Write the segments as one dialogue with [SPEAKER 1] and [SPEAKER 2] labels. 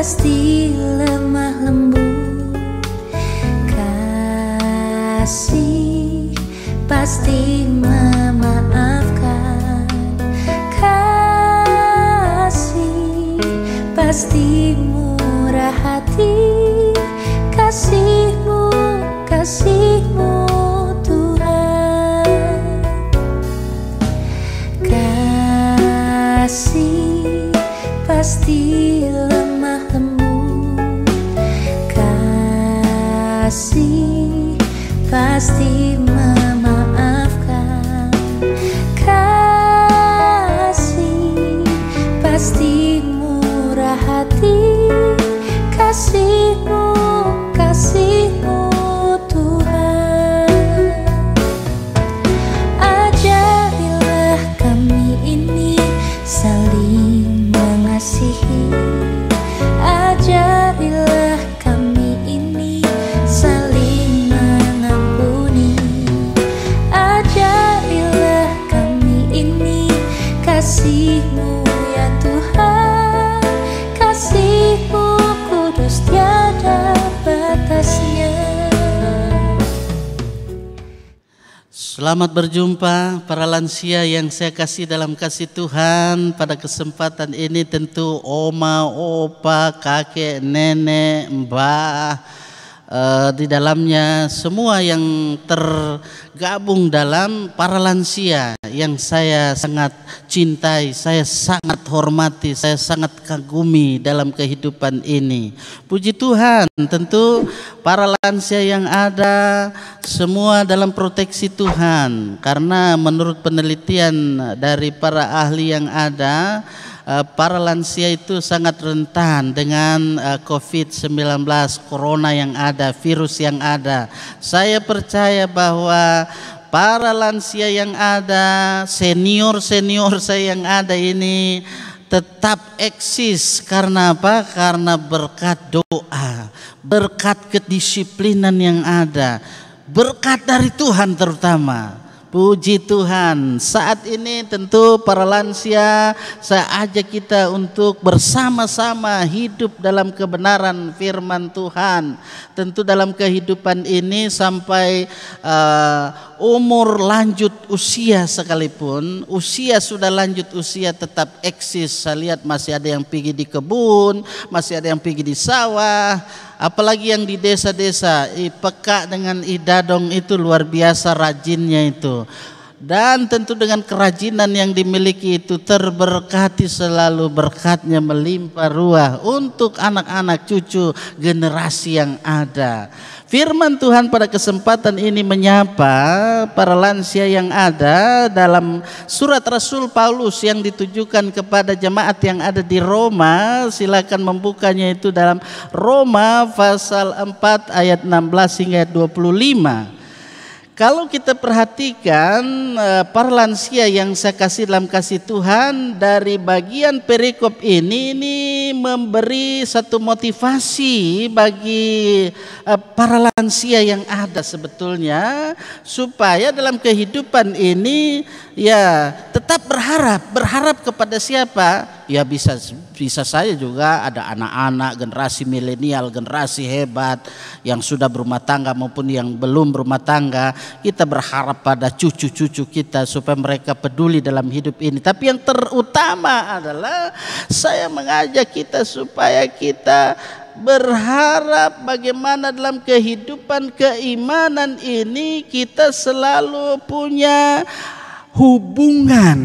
[SPEAKER 1] pasti lemah lembut, kasih pasti memaafkan, kasih pasti murah hati, kasih-Mu, kasih-Mu Tuhan. Kasih pasti lemah lembut, kasih pasti memaafkan, kasih pasti murah hati, kasih-Mu, kasih-Mu Tuhan. Ajarilah kami ini saling mengasihi, ajarilah kami ini saling mengampuni, ajarilah kami ini kasih-Mu ya Tuhan, kasih-Mu kudus tiada batasnya.
[SPEAKER 2] Selamat berjumpa para lansia yang saya kasih dalam kasih Tuhan. Pada kesempatan ini tentu oma, opa, kakek, nenek, mbah, di dalamnya semua yang tergabung dalam para lansia yang saya sangat cintai, saya sangat hormati, saya sangat kagumi dalam kehidupan ini. Puji Tuhan, tentu para lansia yang ada semua dalam proteksi Tuhan, karena menurut penelitian dari para ahli yang ada, para lansia itu sangat rentan dengan COVID-19, corona yang ada, virus yang ada. Saya percaya bahwa para lansia yang ada, senior-senior saya yang ada ini tetap eksis. Karena apa? Karena berkat doa, berkat kedisiplinan yang ada, berkat dari Tuhan terutama. Puji Tuhan, saat ini tentu para lansia saya ajak kita untuk bersama-sama hidup dalam kebenaran firman Tuhan. Tentu dalam kehidupan ini sampai umur lanjut usia sekalipun, usia sudah lanjut usia tetap eksis. Saya lihat masih ada yang pergi di kebun, masih ada yang pergi di sawah. Apalagi yang di desa-desa, peka dengan idadong itu luar biasa rajinnya itu. Dan tentu dengan kerajinan yang dimiliki itu terberkati selalu, berkatnya melimpah ruah untuk anak-anak cucu generasi yang ada. Firman Tuhan pada kesempatan ini menyapa para lansia yang ada dalam surat Rasul Paulus yang ditujukan kepada jemaat yang ada di Roma. Silakan membukanya itu dalam Roma pasal 4 ayat 16 hingga 25. Kalau kita perhatikan para lansia yang saya kasih dalam kasih Tuhan, dari bagian perikop ini memberi satu motivasi bagi para lansia yang ada sebetulnya, supaya dalam kehidupan ini ya tetap berharap kepada siapa? Ya bisa saya juga ada anak-anak generasi milenial, generasi hebat yang sudah berumah tangga maupun yang belum berumah tangga. Kita berharap pada cucu-cucu kita supaya mereka peduli dalam hidup ini. Tapi yang terutama adalah saya mengajak kita supaya kita berharap bagaimana dalam kehidupan keimanan ini kita selalu punya hubungan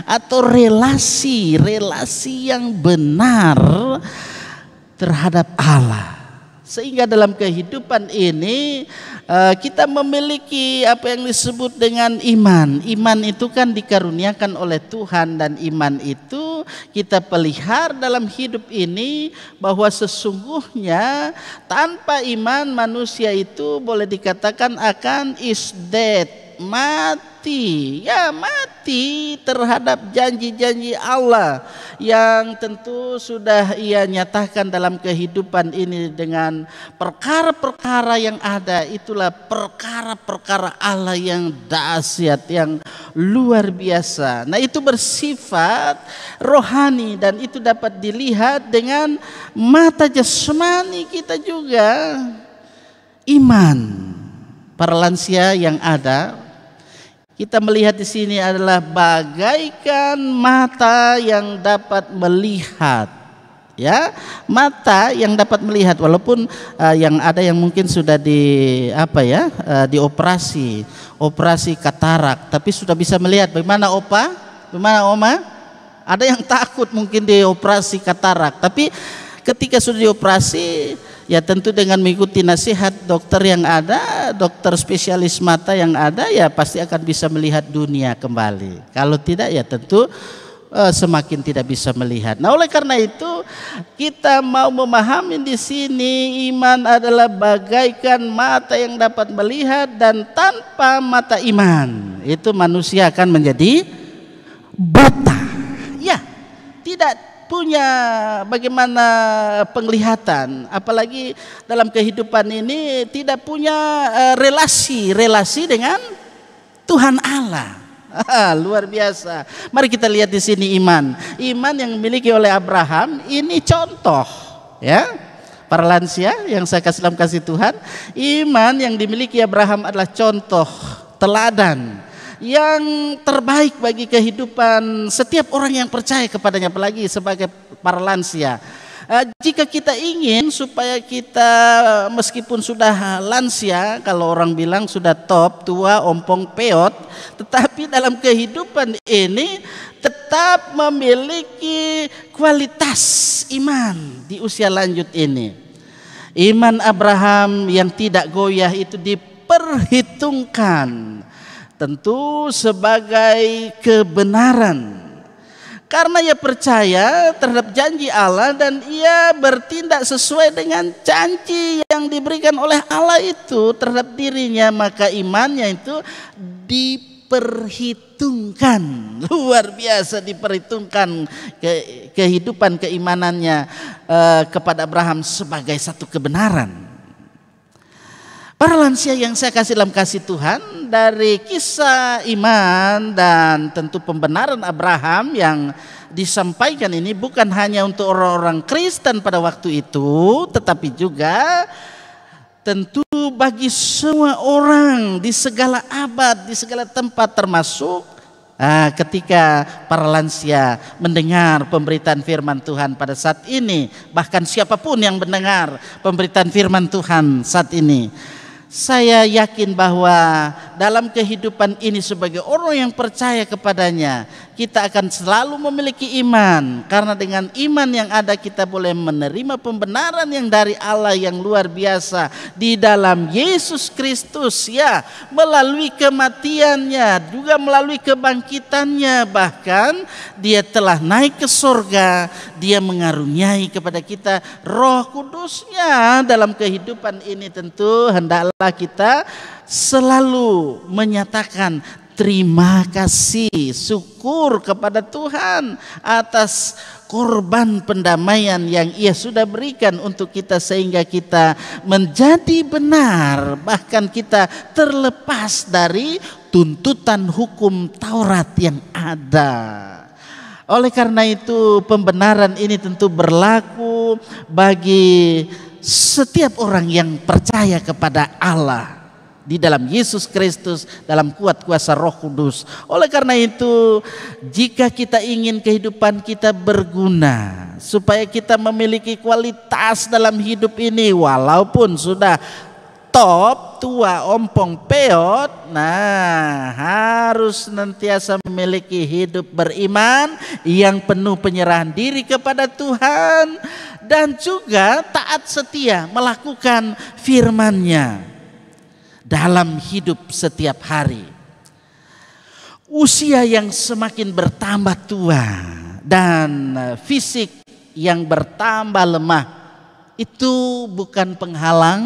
[SPEAKER 2] atau relasi yang benar terhadap Allah. Sehingga dalam kehidupan ini kita memiliki apa yang disebut dengan iman. Iman itu kan dikaruniakan oleh Tuhan, dan iman itu kita pelihara dalam hidup ini, bahwa sesungguhnya tanpa iman manusia itu boleh dikatakan akan is dead, mati. mati, ya mati terhadap janji-janji Allah yang tentu sudah ia nyatakan dalam kehidupan ini dengan perkara-perkara yang ada. Itulah perkara-perkara Allah yang dahsyat, yang luar biasa. Nah, itu bersifat rohani dan itu dapat dilihat dengan mata jasmani kita juga. Iman para lansia yang ada, kita melihat di sini adalah bagaikan mata yang dapat melihat, ya, mata yang dapat melihat. Walaupun yang ada yang mungkin sudah dioperasi katarak, tapi sudah bisa melihat. Bagaimana opa? Bagaimana oma? Ada yang takut mungkin dioperasi katarak, tapi ketika sudah dioperasi, ya tentu dengan mengikuti nasihat dokter yang ada, dokter spesialis mata yang ada, ya pasti akan bisa melihat dunia kembali. Kalau tidak, ya tentu semakin tidak bisa melihat. Nah, oleh karena itu kita mau memahami di sini iman adalah bagaikan mata yang dapat melihat, dan tanpa mata iman itu manusia akan menjadi buta. Ya, tidak punya bagaimana penglihatan, apalagi dalam kehidupan ini tidak punya relasi dengan Tuhan Allah. Luar biasa. Mari kita lihat di sini iman yang dimiliki oleh Abraham ini contoh, ya. Para lansia yang saya kasih Tuhan, iman yang dimiliki Abraham adalah contoh teladan yang terbaik bagi kehidupan setiap orang yang percaya kepadanya, apalagi sebagai para lansia. Jika kita ingin supaya kita meskipun sudah lansia, kalau orang bilang sudah top, tua, ompong, peot, tetapi dalam kehidupan ini tetap memiliki kualitas iman di usia lanjut ini. Iman Abraham yang tidak goyah itu diperhitungkan tentu sebagai kebenaran, karena ia percaya terhadap janji Allah dan ia bertindak sesuai dengan janji yang diberikan oleh Allah itu terhadap dirinya, maka imannya itu diperhitungkan. Luar biasa, diperhitungkan kehidupan keimanannya kepada Abraham sebagai satu kebenaran. Para lansia yang saya kasih dalam kasih Tuhan, dari kisah iman dan tentu pembenaran Abraham yang disampaikan ini bukan hanya untuk orang-orang Kristen pada waktu itu, tetapi juga tentu bagi semua orang di segala abad, di segala tempat, termasuk ketika para lansia mendengar pemberitaan firman Tuhan pada saat ini. Bahkan siapapun yang mendengar pemberitaan firman Tuhan saat ini, saya yakin bahwa dalam kehidupan ini sebagai orang yang percaya kepadanya, kita akan selalu memiliki iman. Karena dengan iman yang ada kita boleh menerima pembenaran yang dari Allah yang luar biasa di dalam Yesus Kristus, ya, melalui kematiannya, juga melalui kebangkitannya. Bahkan dia telah naik ke surga, dia mengaruniai kepada kita Roh Kudusnya. Dalam kehidupan ini tentu hendaklah kita selalu menyatakan terima kasih, syukur kepada Tuhan atas korban pendamaian yang Ia sudah berikan untuk kita, sehingga kita menjadi benar, bahkan kita terlepas dari tuntutan hukum Taurat yang ada. Oleh karena itu pembenaran ini tentu berlaku bagi setiap orang yang percaya kepada Allah di dalam Yesus Kristus, dalam kuat kuasa Roh Kudus. Oleh karena itu, jika kita ingin kehidupan kita berguna, supaya kita memiliki kualitas dalam hidup ini, walaupun sudah top, tua, ompong, peot, nah harus senantiasa memiliki hidup beriman yang penuh penyerahan diri kepada Tuhan, dan juga taat setia melakukan firman-Nya dalam hidup setiap hari. Usia yang semakin bertambah tua dan fisik yang bertambah lemah itu bukan penghalang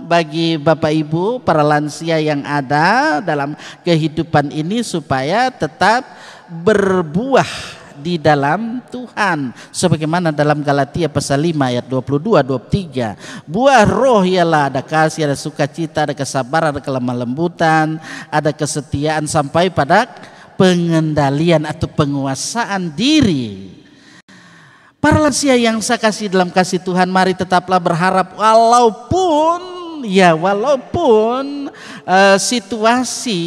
[SPEAKER 2] bagi Bapak Ibu para lansia yang ada dalam kehidupan ini supaya tetap berbuah di dalam Tuhan, sebagaimana dalam Galatia pasal 5 ayat 22-23. Buah roh ialah ada kasih, ada sukacita, ada kesabaran, ada kelemah lembutan, ada kesetiaan, sampai pada pengendalian atau penguasaan diri. Para lansia yang saya kasih dalam kasih Tuhan, mari tetaplah berharap walaupun situasi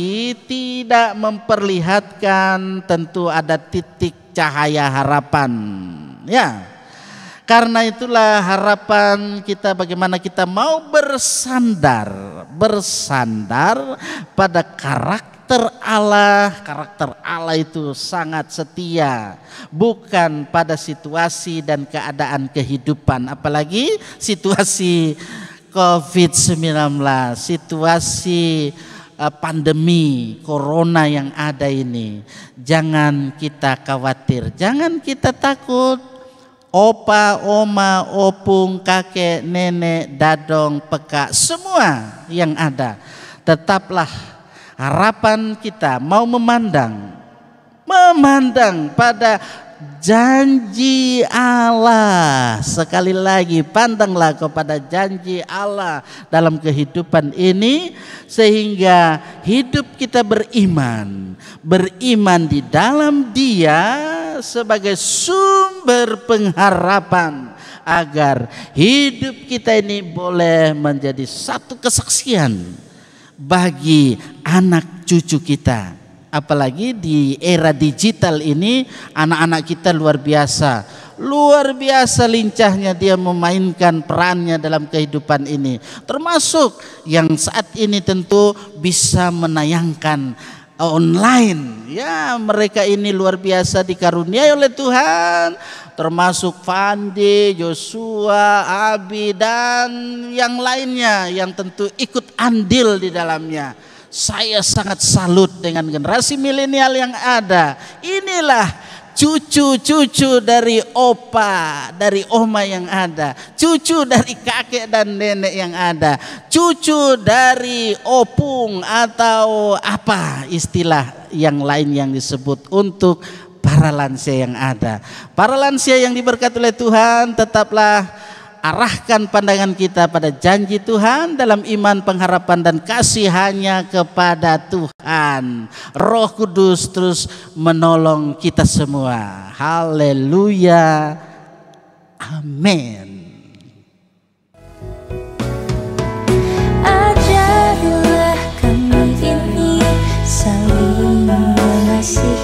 [SPEAKER 2] tidak memperlihatkan, tentu ada titik cahaya harapan. Ya, karena itulah harapan kita, bagaimana kita mau bersandar pada karakter Allah. Karakter Allah itu sangat setia, bukan pada situasi dan keadaan kehidupan, apalagi situasi COVID-19, situasi pandemi corona yang ada ini. Jangan kita khawatir, jangan kita takut. Opa, oma, opung, kakek, nenek, dadong, peka, semua yang ada, tetaplah harapan kita mau memandang pada janji Allah. Sekali lagi, pandanglah kepada janji Allah dalam kehidupan ini, sehingga hidup kita beriman di dalam Dia sebagai sumber pengharapan, agar hidup kita ini boleh menjadi satu kesaksian bagi anak cucu kita. Apalagi di era digital ini, anak-anak kita luar biasa lincahnya dia memainkan perannya dalam kehidupan ini, termasuk yang saat ini tentu bisa menayangkan online. Ya, mereka ini luar biasa dikaruniai oleh Tuhan, termasuk Fandi, Joshua, Abi, dan yang lainnya yang tentu ikut andil di dalamnya. Saya sangat salut dengan generasi milenial yang ada. Inilah cucu-cucu dari opa, dari oma yang ada, cucu dari kakek dan nenek yang ada, cucu dari opung atau apa istilah yang lain yang disebut untuk para lansia yang ada. Para lansia yang diberkati oleh Tuhan, tetaplah arahkan pandangan kita pada janji Tuhan dalam iman, pengharapan, dan kasih hanya kepada Tuhan. Roh Kudus terus menolong kita semua. Haleluya. Amin.
[SPEAKER 1] Ajarilah kami ini saling mengasihi.